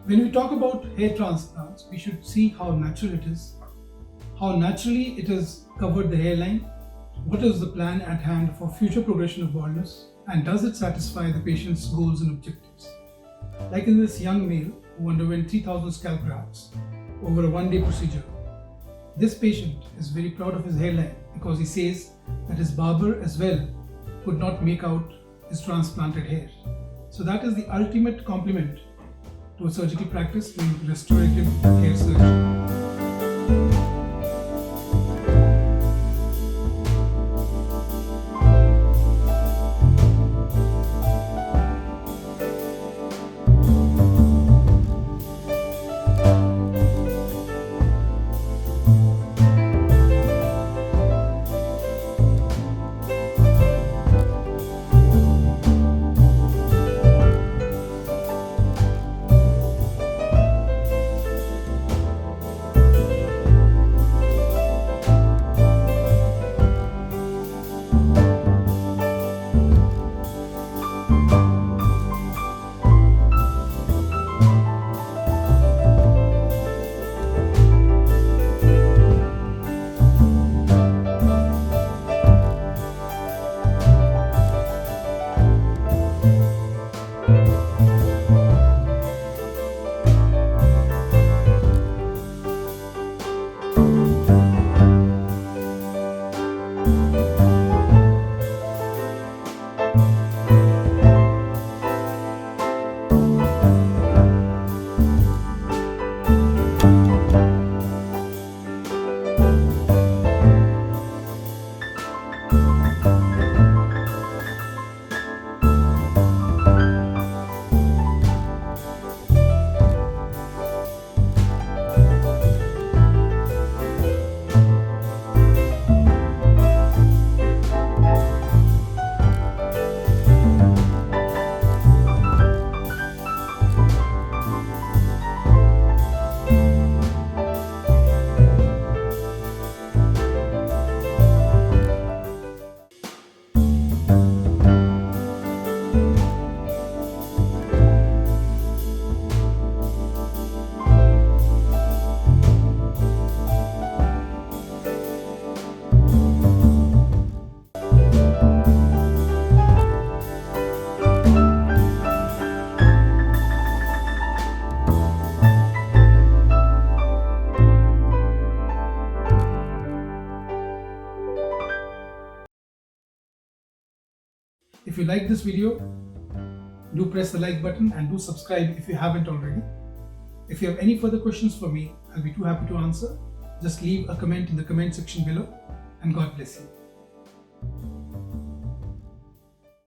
When we talk about hair transplants, we should see how natural it is, how naturally it has covered the hairline, what is the plan at hand for future progression of baldness, and does it satisfy the patient's goals and objectives. Like in this young male who underwent 3,000 scalp grafts over a one-day procedure. This patient is very proud of his hairline because he says that his barber as well could not make out his transplanted hair. So that is the ultimate compliment to a surgical practice in restorative hair surgery. If you like this video, do press the like button and do subscribe if you haven't already. If you have any further questions for me, I'll be too happy to answer. Just leave a comment in the comment section below, and God bless you.